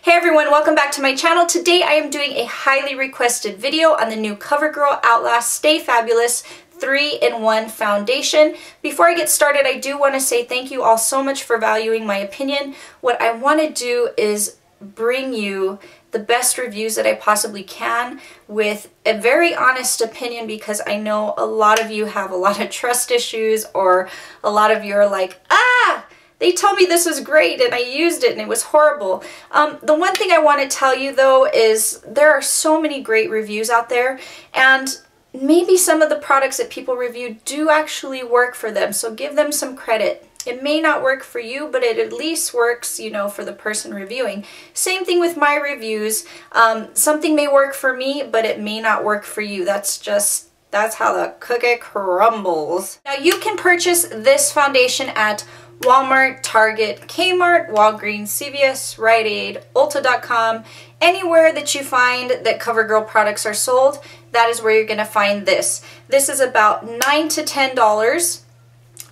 Hey everyone, welcome back to my channel. Today I am doing a highly requested video on the new Covergirl Outlast Stay Fabulous 3-in-1 foundation. Before I get started, I do want to say thank you all so much for valuing my opinion. What I want to do is bring you the best reviews that I possibly can with a very honest opinion, because I know a lot of you have a lot of trust issues, or a lot of you are like, they told me this was great and I used it and it was horrible. The one thing I want to tell you though is there are so many great reviews out there, and maybe some of the products that people review do actually work for them, so give them some credit. It may not work for you, but it at least works, you know, for the person reviewing. Same thing with my reviews. Something may work for me, but it may not work for you. That's how the cookie crumbles. Now you can purchase this foundation at Walmart, Target, Kmart, Walgreens, CVS, Rite Aid, Ulta.com, anywhere that you find that CoverGirl products are sold, that is where you're going to find this. This is about $9 to $10.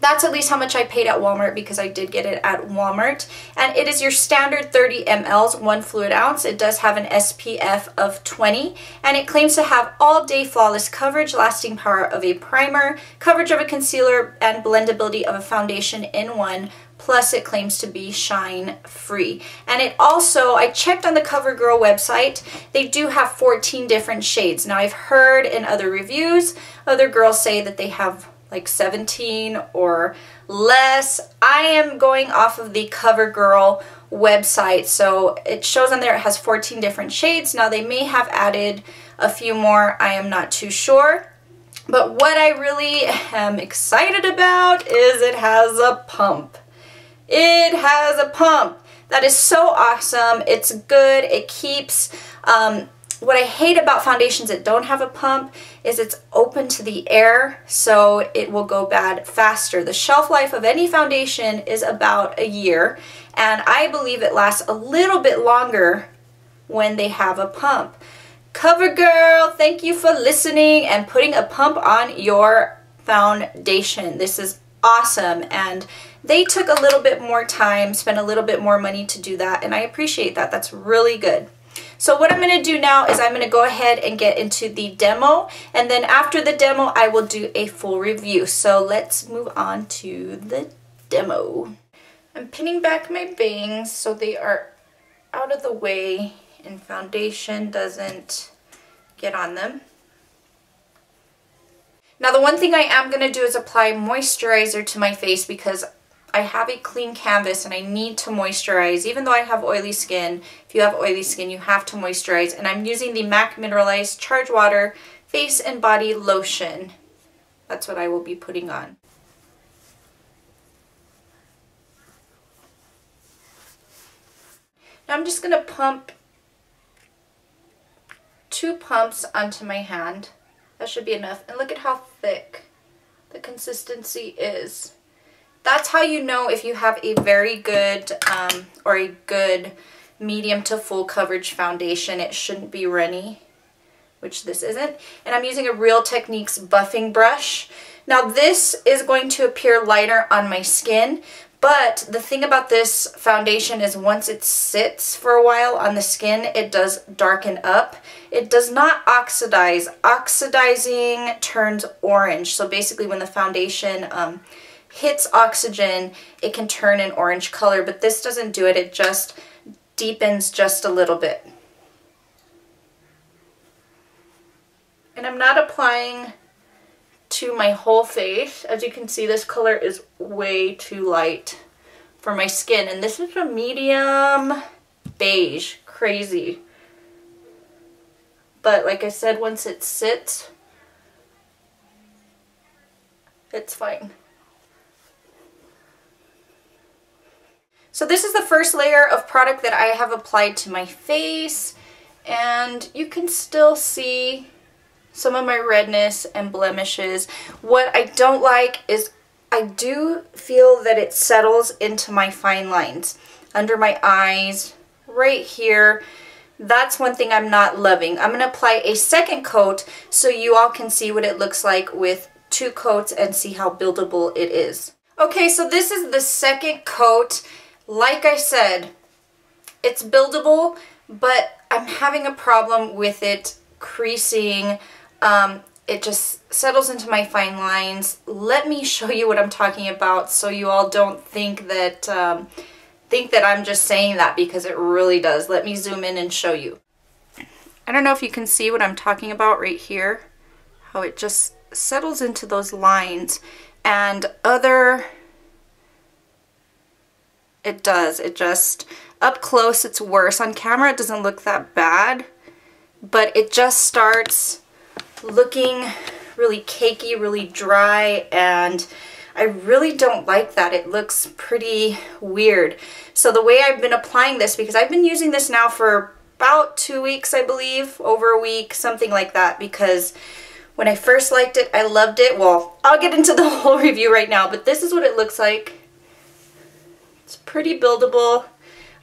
That's at least how much I paid at Walmart, because I did get it at Walmart. And it is your standard 30 mLs, 1 fluid ounce. It does have an SPF of 20, and it claims to have all-day flawless coverage, lasting power of a primer, coverage of a concealer, and blendability of a foundation in one. Plus it claims to be shine free. And it also, I checked on the CoverGirl website, they do have 14 different shades. Now I've heard in other reviews, other girls say that they have like 17 or less. I am going off of the CoverGirl website, so it shows on there it has 14 different shades. Now they may have added a few more, I am not too sure. But what I really am excited about is it has a pump. It has a pump. That is so awesome. It's good. It keeps, what I hate about foundations that don't have a pump is it's open to the air, so it will go bad faster. The shelf life of any foundation is about a year, and I believe it lasts a little bit longer when they have a pump. CoverGirl, thank you for listening and putting a pump on your foundation. This is awesome, and they took a little bit more time, spent a little bit more money to do that, and I appreciate that. That's really good. So what I'm going to do now is I'm going to go ahead and get into the demo, and then after the demo I will do a full review. So let's move on to the demo. I'm pinning back my bangs so they are out of the way and foundation doesn't get on them. Now the one thing I am going to do is apply moisturizer to my face, because I have a clean canvas and I need to moisturize. Even though I have oily skin, if you have oily skin, you have to moisturize. And I'm using the MAC Mineralized Charge Water Face and Body Lotion. That's what I will be putting on. Now I'm just going to pump 2 pumps onto my hand. That should be enough. And look at how thick the consistency is. That's how you know if you have a very good or a good medium to full coverage foundation. It shouldn't be runny, which this isn't. And I'm using a Real Techniques buffing brush. Now this is going to appear lighter on my skin, but the thing about this foundation is once it sits for a while on the skin, it does darken up. It does not oxidize. Oxidizing turns orange. So basically when the foundation hits oxygen, it can turn an orange color, but this doesn't do it. It just deepens just a little bit. And I'm not applying to my whole face. As you can see, this color is way too light for my skin, and this is a medium beige. Crazy. But like I said, once it sits, it's fine. So this is the first layer of product that I have applied to my face, and you can still see some of my redness and blemishes. What I don't like is I do feel that it settles into my fine lines under my eyes, right here. That's one thing I'm not loving. I'm going to apply a second coat so you all can see what it looks like with 2 coats and see how buildable it is. Okay, so this is the second coat. Like I said, It's buildable, but I'm having a problem with it creasing. It just settles into my fine lines. Let me show you what I'm talking about so you all don't think that I'm just saying that, because it really does. Let me zoom in and show you. I don't know if you can see what I'm talking about right here, how it just settles into those lines, and it does. It just, up close it's worse. On camera it doesn't look that bad, but it just starts looking really cakey, really dry, and I really don't like that. It looks pretty weird. So the way I've been applying this, because I've been using this now for about 2 weeks, I believe, over a week, something like that, because when I first liked it, I loved it. Well, I'll get into the whole review right now, but this is what it looks like. It's pretty buildable.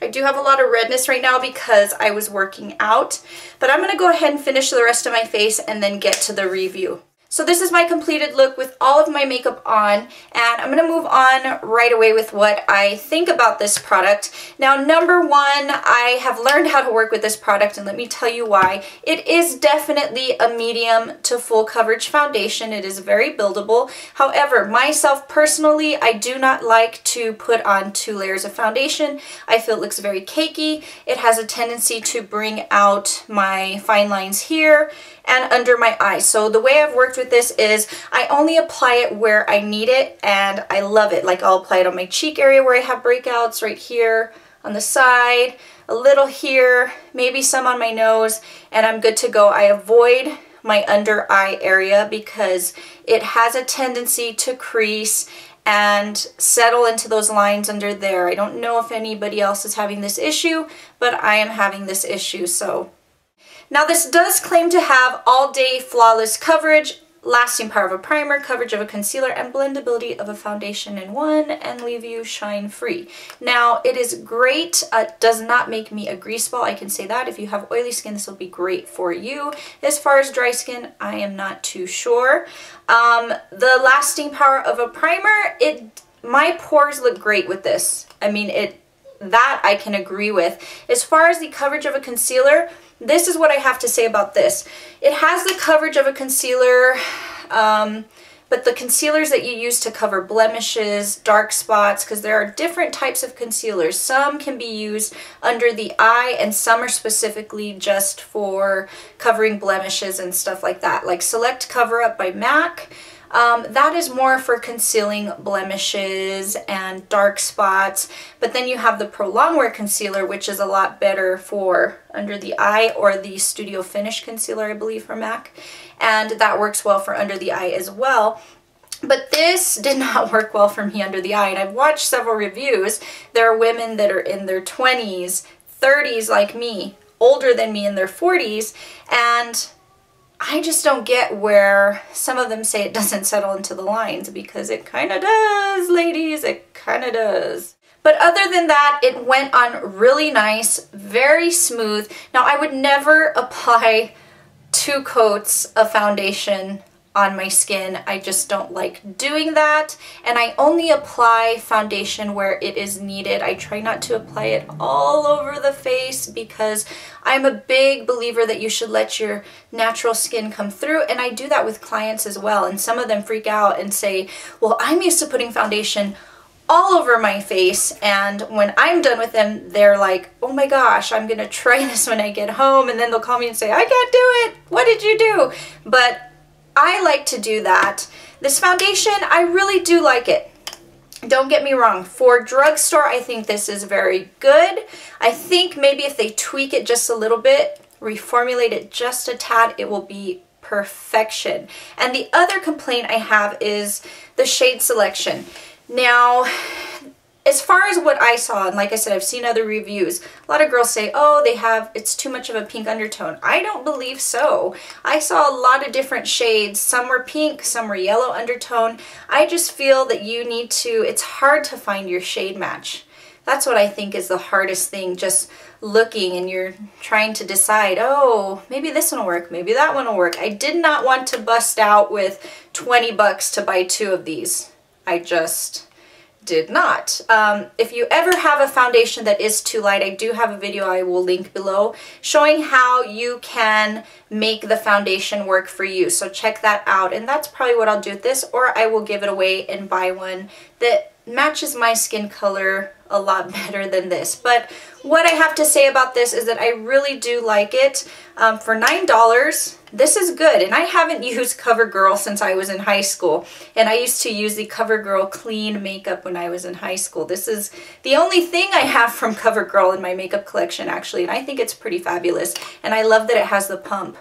I do have a lot of redness right now because I was working out, but I'm going to go ahead and finish the rest of my face and then get to the review. So this is my completed look with all of my makeup on, and I'm going to move on right away with what I think about this product. Now, number one, I have learned how to work with this product, and let me tell you why. It is definitely a medium to full coverage foundation. It is very buildable. However, myself personally, I do not like to put on 2 layers of foundation. I feel it looks very cakey. It has a tendency to bring out my fine lines here and under my eyes. So the way I've worked with this is I only apply it where I need it, and I love it. Like, I'll apply it on my cheek area where I have breakouts, right here on the side, a little here, maybe some on my nose, and I'm good to go. I avoid my under eye area because it has a tendency to crease and settle into those lines under there. I don't know if anybody else is having this issue, but I am having this issue. So now this does claim to have all-day flawless coverage, lasting power of a primer, coverage of a concealer, and blendability of a foundation in one, and leave you shine-free. Now, it is great. It does not make me a grease ball. I can say that. If you have oily skin, this will be great for you. As far as dry skin, I am not too sure. The lasting power of a primer, my pores look great with this. I mean, that I can agree with. As far as the coverage of a concealer, this is what I have to say about this. It has the coverage of a concealer, but the concealers that you use to cover blemishes, dark spots, because there are different types of concealers. Some can be used under the eye, and some are specifically just for covering blemishes and stuff like that. Like Select Cover Up by MAC. That is more for concealing blemishes and dark spots, but then you have the Pro Longwear Concealer, which is a lot better for under the eye, or the Studio Finish Concealer, I believe, from MAC, and that works well for under the eye as well. But this did not work well for me under the eye, and I've watched several reviews. There are women that are in their 20s, 30s like me, older than me in their 40s, and I just don't get where some of them say it doesn't settle into the lines, because it kind of does, ladies, it kind of does. But other than that, it went on really nice, very smooth. Now, I would never apply 2 coats of foundation on my skin. I just don't like doing that, and I only apply foundation where it is needed. I try not to apply it all over the face, because I'm a big believer that you should let your natural skin come through, and I do that with clients as well, and some of them freak out and say, well, I'm used to putting foundation all over my face, and when I'm done with them, they're like, oh my gosh, I'm gonna try this when I get home, and then they'll call me and say, I can't do it, what did you do? But I like to do that. This foundation, I really do like it. Don't get me wrong. For drugstore, I think this is very good. I think maybe if they tweak it just a little bit, reformulate it just a tad, it will be perfection. And the other complaint I have is the shade selection. Now, as far as what I saw, and like I said, I've seen other reviews, a lot of girls say, oh, it's too much of a pink undertone. I don't believe so. I saw a lot of different shades. Some were pink, some were yellow undertone. I just feel that it's hard to find your shade match. That's what I think is the hardest thing, just looking and you're trying to decide, oh, maybe this one will work, maybe that one will work. I did not want to bust out with $20 to buy 2 of these. I just did not. If you ever have a foundation that is too light, I do have a video I will link below showing how you can make the foundation work for you. So check that out. And that's probably what I'll do with this, or I will give it away and buy one that matches my skin color a lot better than this. But what I have to say about this is that I really do like it. For $9, this is good. And I haven't used Covergirl since I was in high school. And I used to use the Covergirl clean makeup when I was in high school. This is the only thing I have from Covergirl in my makeup collection, actually. And I think it's pretty fabulous. And I love that it has the pump.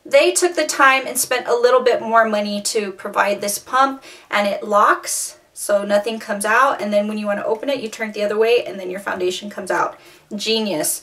They took the time and spent a little bit more money to provide this pump, and it locks so nothing comes out, and then when you want to open it, you turn it the other way and then your foundation comes out. Genius.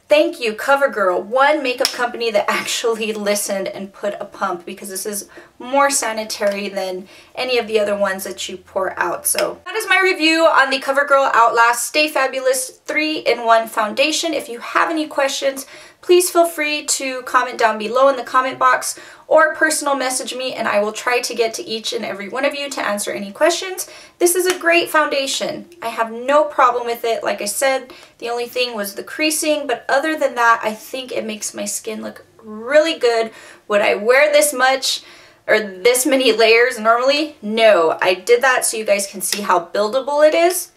Thank you, Covergirl, one makeup company that actually listened and put a pump, because this is more sanitary than any of the other ones that you pour out. So that is my review on the Covergirl Outlast Stay Fabulous 3-in-1 foundation. If you have any questions, please feel free to comment down below in the comment box or personal message me, and I will try to get to each and every one of you to answer any questions. This is a great foundation. I have no problem with it. Like I said, the only thing was the creasing, but other than that, I think it makes my skin look really good. Would I wear this much or this many layers normally? No, I did that so you guys can see how buildable it is,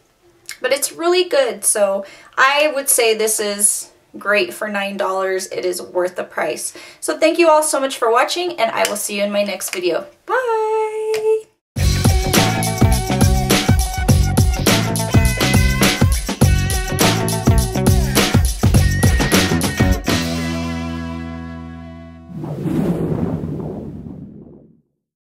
but it's really good. So I would say this is great for $9. It is worth the price. So thank you all so much for watching, and I will see you in my next video. Bye!